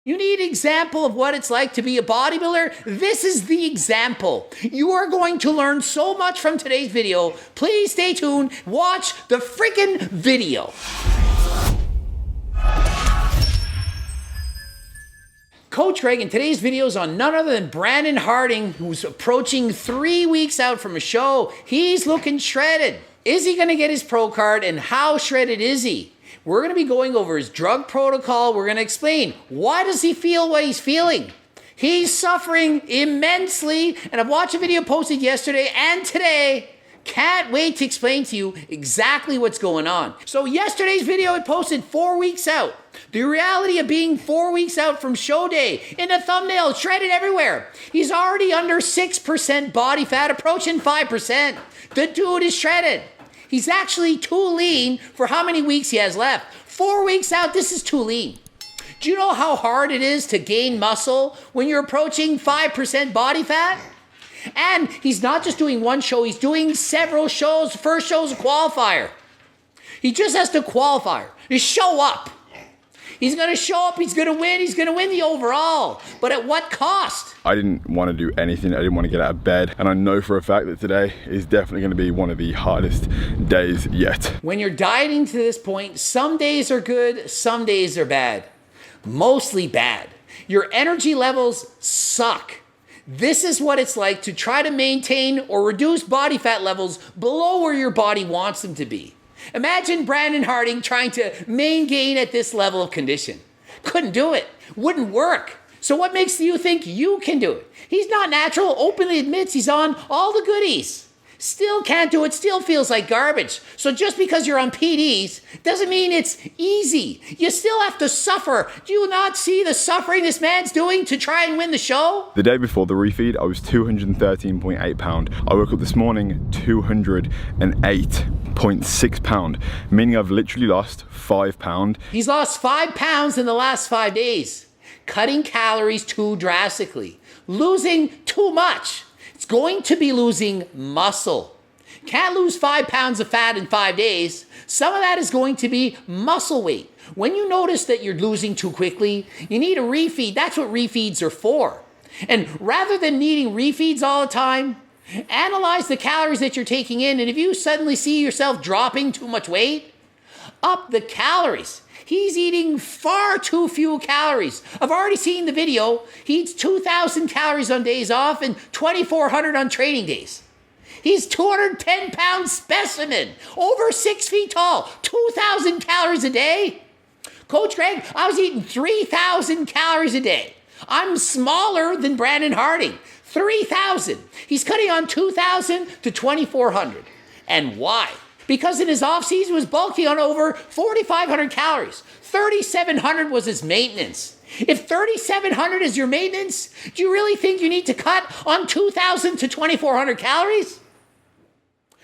You need an example of what it's like to be a bodybuilder? This is the example. You are going to learn so much from today's video. Please stay tuned. Watch the freaking video. Coach Greg, in today's video is on none other than Brandon Harding, who's approaching 3 weeks out from a show. He's looking shredded. Is he going to get his pro card, and how shredded is he? We're going to be going over his drug protocol. We're going to explain why does he feel what he's feeling. He's suffering immensely, and I've watched a video posted yesterday and today. Can't wait to explain to you exactly what's going on. So yesterday's video I posted 4 weeks out. The reality of being 4 weeks out from show day. In the thumbnail, shredded everywhere. He's already under 6% body fat, approaching 5%. The dude is shredded. He's actually too lean for how many weeks he has left. 4 weeks out, this is too lean. Do you know how hard it is to gain muscle when you're approaching 5% body fat? And he's not just doing one show, he's doing several shows. First show's a qualifier. He just has to qualify, to show up. He's going to show up, he's going to win the overall. But at what cost? I didn't want to do anything, I didn't want to get out of bed. And I know for a fact that today is definitely going to be one of the hardest days yet. When you're dieting to this point, some days are good, some days are bad. Mostly bad. Your energy levels suck. This is what it's like to try to maintain or reduce body fat levels below where your body wants them to be. Imagine Brandon Harding trying to maintain at this level of condition. Couldn't do it. Wouldn't work. So what makes you think you can do it? He's not natural, openly admits he's on all the goodies. Still can't do it, still feels like garbage. So just because you're on PDs doesn't mean it's easy. You still have to suffer. Do you not see the suffering this man's doing to try and win the show? The day before the refeed, I was 213.8 pound. I woke up this morning 208.6 pound, meaning I've literally lost 5 pound. He's lost 5 pounds in the last 5 days. Cutting calories too drastically. Losing too much. It's going to be losing muscle. Can't lose 5 pounds of fat in 5 days. Some of that is going to be muscle weight. When you notice that you're losing too quickly, you need a refeed. That's what refeeds are for. And rather than needing refeeds all the time, analyze the calories that you're taking in. And if you suddenly see yourself dropping too much weight, up the calories. He's eating far too few calories. I've already seen the video. He eats 2,000 calories on days off and 2,400 on training days. He's 210-pound specimen, over 6 feet tall, 2,000 calories a day. Coach Greg, I was eating 3,000 calories a day. I'm smaller than Brandon Harding, 3,000. He's cutting on 2,000 to 2,400. And why? Because in his off-season was bulky on over 4,500 calories. 3,700 was his maintenance. If 3,700 is your maintenance, do you really think you need to cut on 2,000 to 2,400 calories?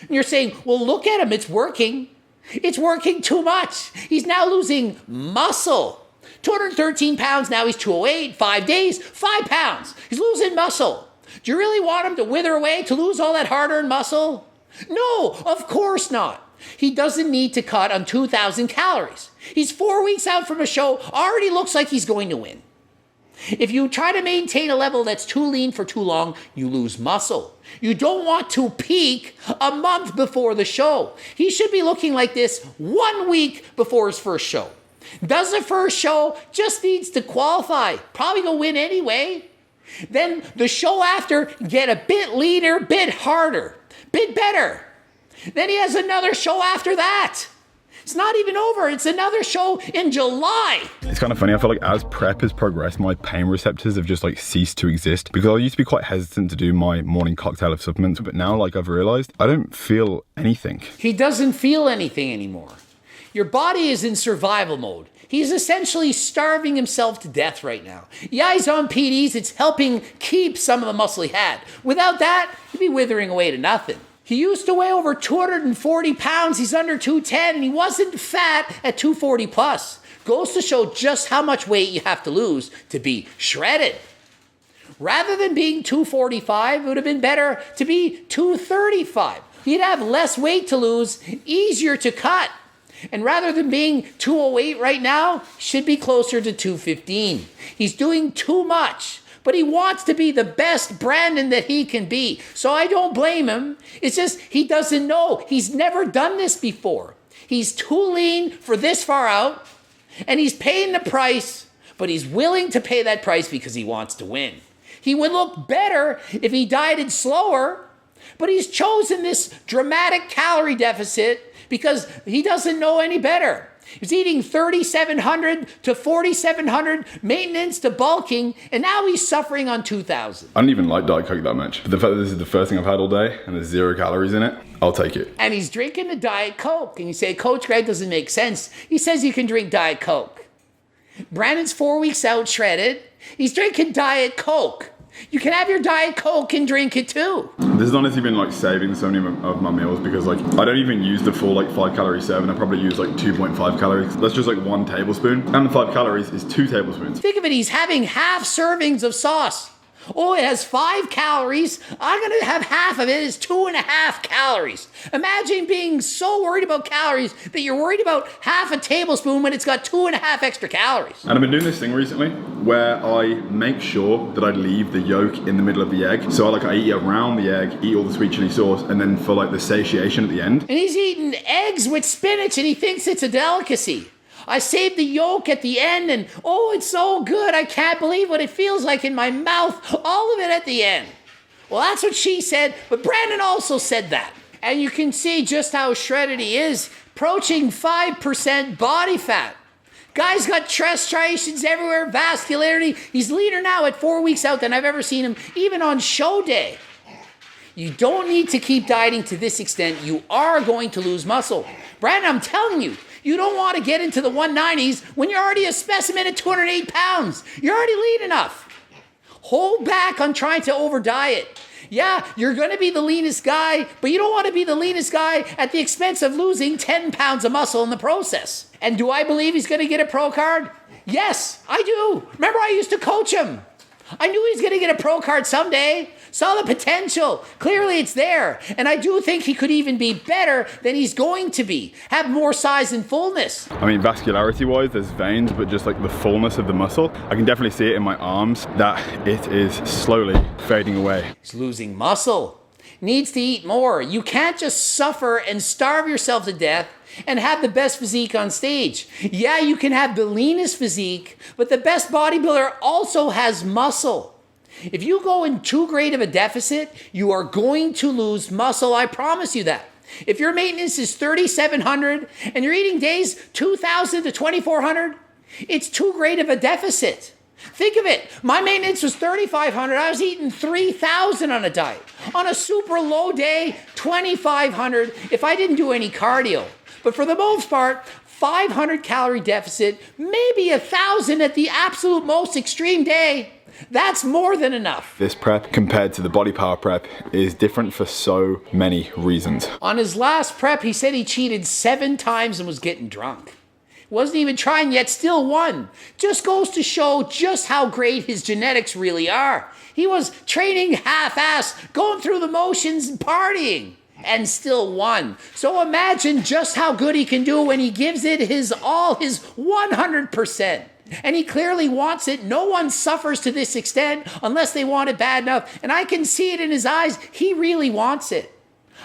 And you're saying, well, look at him, it's working. It's working too much. He's now losing muscle. 213 pounds, now he's 208, 5 days, 5 pounds. He's losing muscle. Do you really want him to wither away to lose all that hard-earned muscle? No, of course not. He doesn't need to cut on 2,000 calories. He's 4 weeks out from a show, already looks like he's going to win. If you try to maintain a level that's too lean for too long, you lose muscle. You don't want to peak a month before the show. He should be looking like this 1 week before his first show. Does the first show, just needs to qualify. Probably gonna win anyway. Then the show after, get a bit leaner, bit harder. Bit better. Then he has another show after that. It's not even over. It's another show in July. It's kind of funny. I feel like as prep has progressed, my pain receptors have just like ceased to exist, because I used to be quite hesitant to do my morning cocktail of supplements, but now I've realized I don't feel anything. He doesn't feel anything anymore. Your body is in survival mode. He's essentially starving himself to death right now. Yeah, he's on PDs. It's helping keep some of the muscle he had. Without that, he'd be withering away to nothing. He used to weigh over 240 pounds. He's under 210, and he wasn't fat at 240 plus. Goes to show just how much weight you have to lose to be shredded. Rather than being 245, it would have been better to be 235. He'd have less weight to lose, easier to cut. And rather than being 208 right now, should be closer to 215. He's doing too much, but he wants to be the best Brandon that he can be. So I don't blame him. It's just he doesn't know. He's never done this before. He's too lean for this far out, and he's paying the price, but he's willing to pay that price because he wants to win. He would look better if he dieted slower, but he's chosen this dramatic calorie deficit because he doesn't know any better. He's eating 3,700 to 4,700, maintenance to bulking, and now he's suffering on 2,000. I don't even like Diet Coke that much. But the fact that this is the first thing I've had all day and there's 0 calories in it, I'll take it. And he's drinking the Diet Coke. And you say, Coach Greg, doesn't make sense. He says you can drink Diet Coke. Brandon's 4 weeks out shredded. He's drinking Diet Coke. You can have your Diet Coke and drink it too. This has honestly been like saving so many of my meals because like I don't even use the full like 5 calorie serving. I probably use like 2.5 calories. That's just like 1 tablespoon. And the 5 calories is 2 tablespoons. Think of it, he's having half servings of sauce. Oh, it has 5 calories. I'm gonna have half of it. It's 2.5 calories. Imagine being so worried about calories that you're worried about half a tablespoon when it's got 2.5 extra calories. And I've been doing this thing recently where I make sure that I leave the yolk in the middle of the egg. So I eat around the egg, eat all the sweet chili sauce, and then for like the satiation at the end. And he's eating eggs with spinach and he thinks it's a delicacy. I saved the yolk at the end and oh, it's so good. I can't believe what it feels like in my mouth. All of it at the end. Well, that's what she said, but Brandon also said that. And you can see just how shredded he is, approaching 5% body fat. Guy's got chest striations everywhere, vascularity. He's leaner now at 4 weeks out than I've ever seen him, even on show day. You don't need to keep dieting to this extent. You are going to lose muscle. Brandon, I'm telling you, you don't want to get into the 190s when you're already a specimen at 208 pounds. You're already lean enough. Hold back on trying to over diet. Yeah, you're going to be the leanest guy, but you don't want to be the leanest guy at the expense of losing 10 pounds of muscle in the process. And do I believe he's going to get a pro card? Yes, I do. Remember, I used to coach him. I knew he's going to get a pro card someday. Saw the potential. Clearly it's there. And I do think he could even be better than he's going to be. Have more size and fullness. I mean, vascularity wise, there's veins, but just like the fullness of the muscle, I can definitely see it in my arms that it is slowly fading away. He's losing muscle. Needs to eat more. You can't just suffer and starve yourself to death and have the best physique on stage. Yeah, you can have the leanest physique, but the best bodybuilder also has muscle. If you go in too great of a deficit, you are going to lose muscle, I promise you that. If your maintenance is 3,700 and you're eating days 2,000 to 2,400, it's too great of a deficit. Think of it. My maintenance was 3,500. I was eating 3,000 on a diet. On a super low day, 2,500 if I didn't do any cardio. But for the most part, 500 calorie deficit, maybe 1,000 at the absolute most extreme day. That's more than enough. This prep compared to the body power prep is different for so many reasons. On his last prep, he said he cheated 7 times and was getting drunk. Wasn't even trying yet, still won. Just goes to show just how great his genetics really are. He was training half-ass, going through the motions and partying, and still won. So imagine just how good he can do when he gives it his all, his 100%. And he clearly wants it. No one suffers to this extent unless they want it bad enough. And I can see it in his eyes. He really wants it.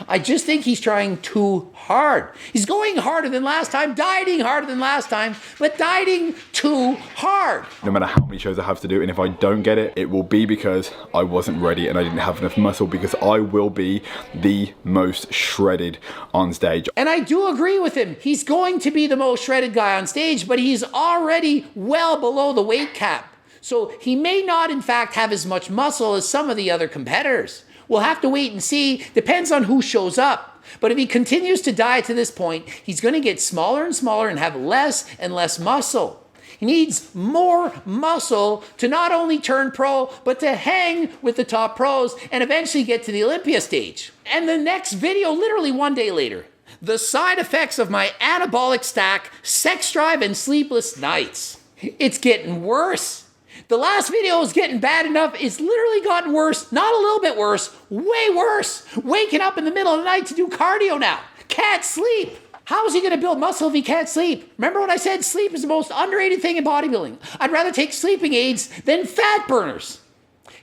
I just think he's trying too hard. He's going harder than last time, dieting harder than last time, but dieting too hard. No matter how many shows I have to do, and if I don't get it, it will be because I wasn't ready and I didn't have enough muscle, because I will be the most shredded on stage. And I do agree with him. He's going to be the most shredded guy on stage, but he's already well below the weight cap. So he may not, in fact, have as much muscle as some of the other competitors. We'll have to wait and see. Depends on who shows up. But if he continues to diet to this point, he's going to get smaller and smaller and have less and less muscle. He needs more muscle to not only turn pro, but to hang with the top pros and eventually get to the Olympia stage. And the next video, literally 1 day later, the side effects of my anabolic stack, sex drive, and sleepless nights. It's getting worse. The last video is getting bad enough. It's literally gotten worse. Not a little bit worse. Way worse. Waking up in the middle of the night to do cardio now. Can't sleep. How is he going to build muscle if he can't sleep? Remember when I said sleep is the most underrated thing in bodybuilding? I'd rather take sleeping aids than fat burners.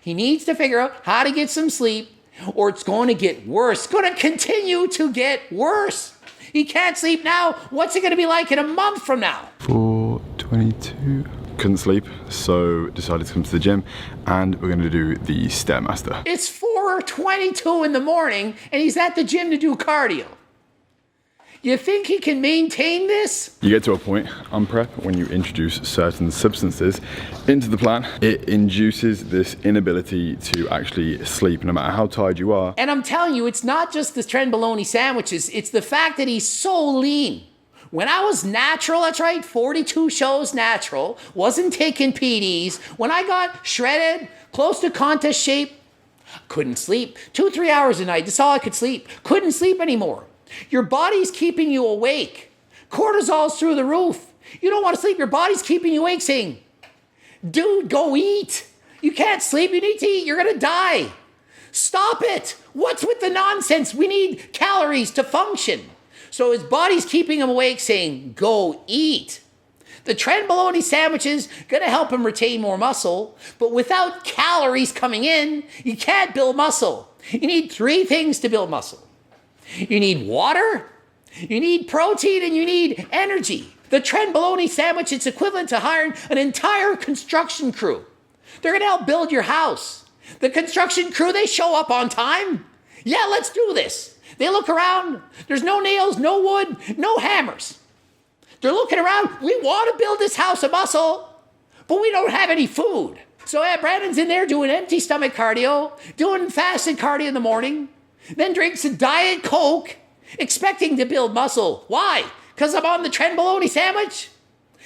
He needs to figure out how to get some sleep, or it's going to get worse. It's going to continue to get worse. He can't sleep now. What's it going to be like in a month from now? 4:22. Couldn't sleep, so decided to come to the gym, and we're going to do the Stairmaster. It's 4:22 in the morning, and he's at the gym to do cardio. You think he can maintain this? You get to a point on prep when you introduce certain substances into the plan, it induces this inability to actually sleep no matter how tired you are. And I'm telling you, it's not just the trenbolone sandwiches, it's the fact that he's so lean. When I was natural, that's right, 42 shows natural, wasn't taking PDs, when I got shredded, close to contest shape, couldn't sleep. 2-3 hours a night, that's all I could sleep. Couldn't sleep anymore. Your body's keeping you awake. Cortisol's through the roof. You don't want to sleep. Your body's keeping you awake saying, dude, go eat. You can't sleep. You need to eat. You're going to die. Stop it. What's with the nonsense? We need calories to function. So his body's keeping him awake saying, go eat. The trenbolone sandwich is going to help him retain more muscle, but without calories coming in, you can't build muscle. You need 3 things to build muscle. You need water, you need protein, and you need energy. The trenbolone sandwich, it's equivalent to hiring an entire construction crew. They're going to help build your house. The construction crew, they show up on time. Yeah, let's do this. They look around. There's no nails, no wood, no hammers. They're looking around. We want to build this house of muscle, but we don't have any food. So Brandon's in there doing empty stomach cardio, doing fasted cardio in the morning, then drinks a Diet Coke, expecting to build muscle. Why? Because I'm on the trenbolone sandwich?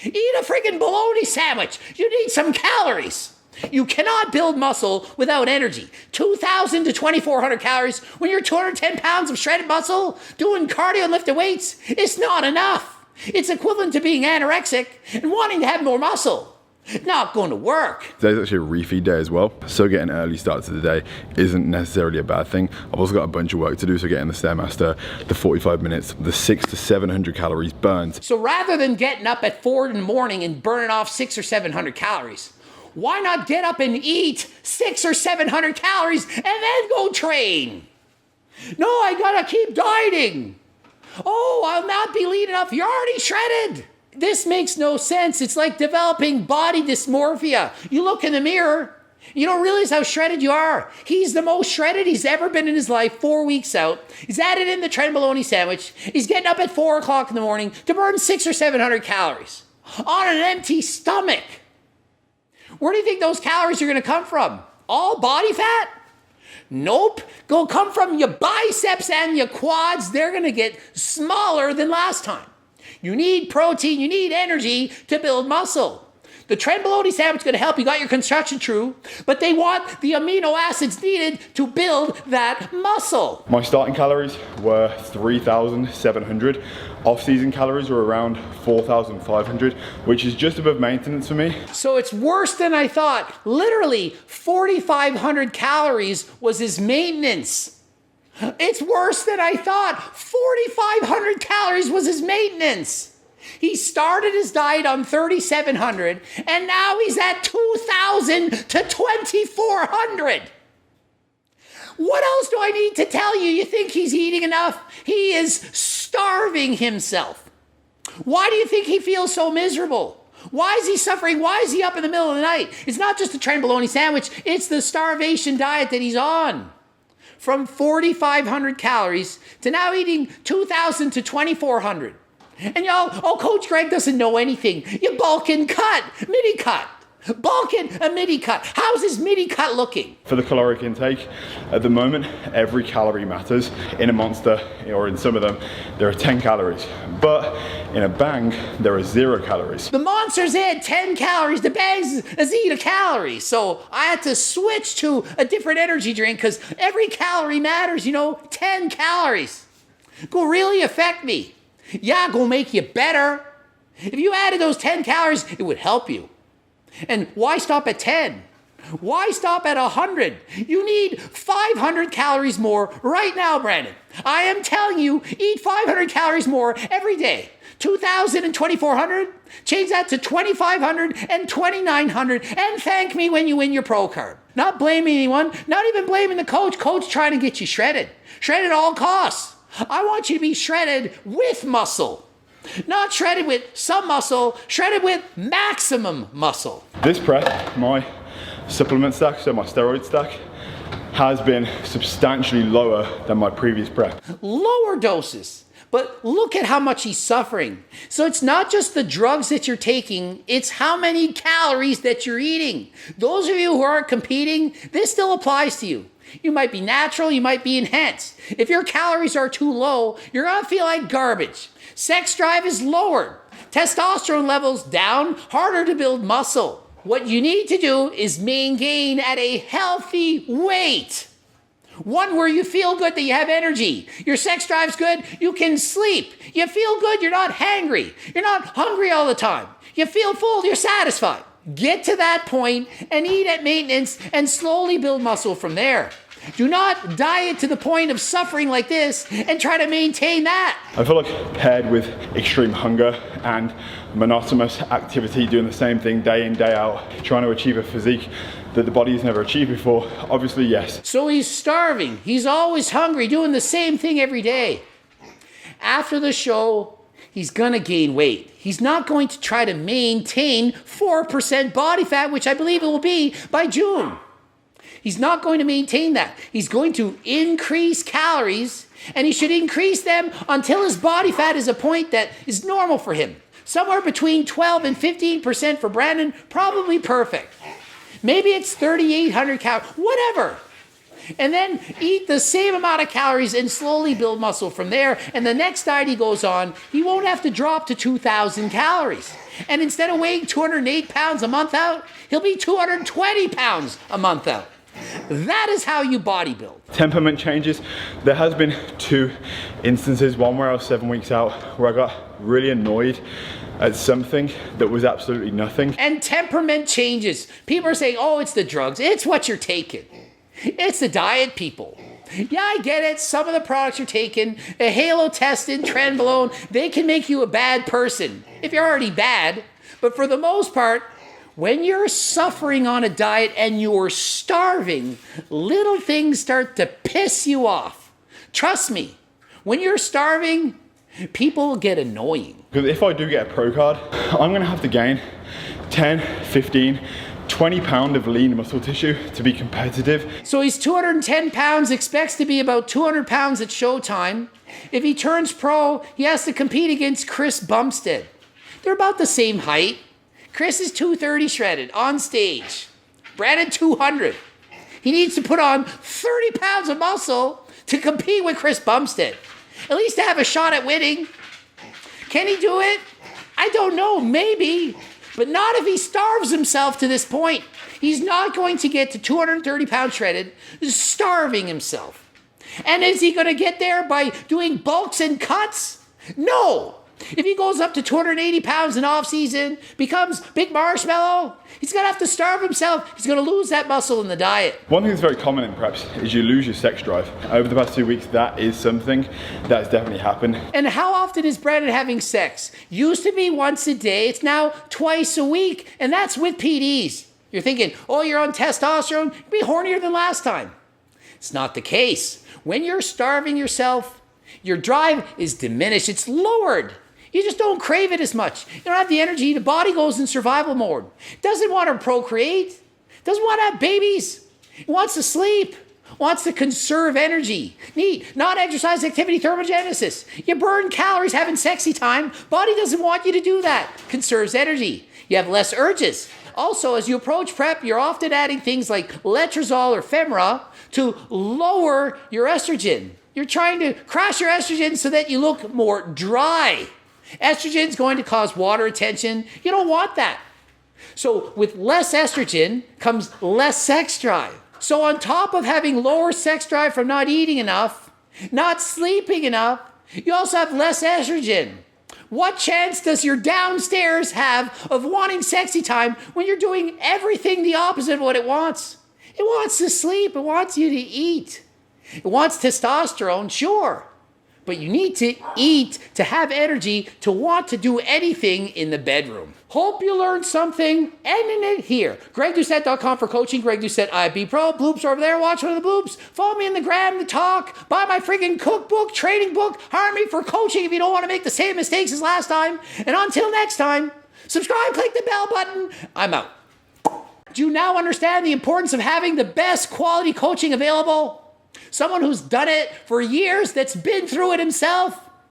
Eat a friggin' bologna sandwich. You need some calories. You cannot build muscle without energy. 2,000 to 2,400 calories when you're 210 pounds of shredded muscle doing cardio and lifting weights. It's not enough. It's equivalent to being anorexic and wanting to have more muscle. Not going to work. Today's actually a refeed day as well, so getting an early start to the day isn't necessarily a bad thing. I've also got a bunch of work to do, so getting the Stairmaster, the 45 minutes, the 600 to 700 calories burned. So rather than getting up at 4 in the morning and burning off 600 or 700 calories, why not get up and eat 600 or 700 calories and then go train? No, I gotta keep dieting. Oh, I'll not be lean enough. You're already shredded. This makes no sense. It's like developing body dysmorphia. You look in the mirror, you don't realize how shredded you are. He's the most shredded he's ever been in his life, 4 weeks out. He's added in the trenbolone sandwich. He's getting up at 4 o'clock in the morning to burn 600 or 700 calories on an empty stomach. Where do you think those calories are going to come from? All body fat? Nope. Go come from your biceps and your quads. They're going to get smaller than last time. You need protein, you need energy to build muscle. The trenbolone sandwich is going to help. You got your construction crew, but they want the amino acids needed to build that muscle. My starting calories were 3,700. Off-season calories were around 4,500, which is just above maintenance for me. So it's worse than I thought. Literally, 4,500 calories was his maintenance. It's worse than I thought. 4,500 calories was his maintenance. He started his diet on 3,700, and now he's at 2,000 to 2,400. What else do I need to tell you? You think he's eating enough? He is starving himself. Why do you think he feels so miserable? Why is he suffering? Why is he up in the middle of the night? It's not just the trenbolone sandwich. It's the starvation diet that he's on. From 4,500 calories to now eating 2,000 to 2,400. And y'all, oh, Coach Greg doesn't know anything. You bulk and cut, midi cut. Bulk and a midi cut. How's his midi cut looking? For the caloric intake, at the moment, every calorie matters. In a Monster, or in some of them, there are 10 calories. But in a Bang, there are 0 calories. The Monsters had 10 calories. The Bangs is 0 calories. So I had to switch to a different energy drink because every calorie matters, 10 calories. Go really affect me. Yeah, go make you better. If you added those 10 calories, it would help you. And why stop at 10? Why stop at 100? You need 500 calories more right now, Brandon. I am telling you, eat 500 calories more every day. 2,000 and 2,400, change that to 2,500 and 2,900, and thank me when you win your pro card. Not blaming anyone, not even blaming the coach. Coach trying to get you shredded. Shredded at all costs. I want you to be shredded with muscle. Not shredded with some muscle, shredded with maximum muscle. This prep, my supplement stack, so my steroid stack, has been substantially lower than my previous prep. Lower doses. But look at how much he's suffering. So it's not just the drugs that you're taking, it's how many calories that you're eating. Those of you who aren't competing, this still applies to you. You might be natural, you might be enhanced. If your calories are too low, you're gonna feel like garbage. Sex drive is lowered. Testosterone levels down, harder to build muscle. What you need to do is maintain at a healthy weight. One where you feel good, that you have energy. Your sex drive's good, you can sleep. You feel good, you're not hangry. You're not hungry all the time. You feel full, you're satisfied. Get to that point and eat at maintenance and slowly build muscle from there. Do not diet to the point of suffering like this and try to maintain that. I feel like paired with extreme hunger and monotonous activity, doing the same thing day in, day out, trying to achieve a physique that the body has never achieved before, obviously yes. So he's starving, he's always hungry, doing the same thing every day. After the show, he's gonna gain weight. He's not going to try to maintain 4% body fat, which I believe it will be by June. He's not going to maintain that. He's going to increase calories, and he should increase them until his body fat is a point that is normal for him. Somewhere between 12 and 15% for Brandon, probably perfect. Maybe it's 3,800 calories, whatever. And then eat the same amount of calories and slowly build muscle from there. And the next diet he goes on, he won't have to drop to 2,000 calories. And instead of weighing 208 pounds a month out, he'll be 220 pounds a month out. That is how you bodybuild. Temperament changes. There has been 2 instances, one where I was 7 weeks out, where I got really annoyed at something that was absolutely nothing. And temperament changes. People are saying, oh, it's the drugs. It's what you're taking. It's the diet, people. Yeah, I get it. Some of the products you're taking, the halotestin, trenbolone, they can make you a bad person if you're already bad. But for the most part, when you're suffering on a diet and you're starving, little things start to piss you off. Trust me, when you're starving, people get annoying. Because if I do get a pro card, I'm gonna have to gain 10, 15, 20 pounds of lean muscle tissue to be competitive. So he's 210 pounds, expects to be about 200 pounds at showtime. If he turns pro, he has to compete against Chris Bumstead. They're about the same height. Chris is 230 shredded on stage. Brandon 200. He needs to put on 30 pounds of muscle to compete with Chris Bumstead. At least to have a shot at winning. Can he do it? I don't know, maybe. But not if he starves himself to this point. He's not going to get to 230 pounds shredded, starving himself. And is he going to get there by doing bulks and cuts? No. If he goes up to 280 pounds in off season, becomes big marshmallow, he's going to have to starve himself. He's going to lose that muscle in the diet. One thing that's very common in preps is you lose your sex drive. Over the past 2 weeks, that is something that's definitely happened. And how often is Brandon having sex? Used to be once a day. It's now twice a week. And that's with PDs. You're thinking, oh, you're on testosterone. You'll be hornier than last time. It's not the case. When you're starving yourself, your drive is diminished. It's lowered. You just don't crave it as much. You don't have the energy. The body goes in survival mode. It doesn't want to procreate. It doesn't want to have babies. It wants to sleep. Wants to conserve energy. Neat. Non-exercise activity thermogenesis. You burn calories having sexy time. Body doesn't want you to do that. Conserves energy. You have less urges. Also, as you approach prep, you're often adding things like letrozole or femra to lower your estrogen. You're trying to crash your estrogen so that you look more dry. Estrogen is going to cause water retention. You don't want that. So with less estrogen comes less sex drive. So on top of having lower sex drive from not eating enough, not sleeping enough, you also have less estrogen. What chance does your downstairs have of wanting sexy time when you're doing everything the opposite of what it wants? It wants to sleep. It wants you to eat. It wants testosterone, sure. But you need to eat to have energy to want to do anything in the bedroom. Hope you learned something. Ending it here. GregDoucette.com for coaching. Greg Doucette, IB Pro. Bloops are over there. Watch one of the bloops. Follow me in the gram, the talk. Buy my freaking cookbook, training book. Hire me for coaching if you don't want to make the same mistakes as last time. And until next time, subscribe, click the bell button. I'm out. Do you now understand the importance of having the best quality coaching available? Someone who's done it for years, that's been through it himself.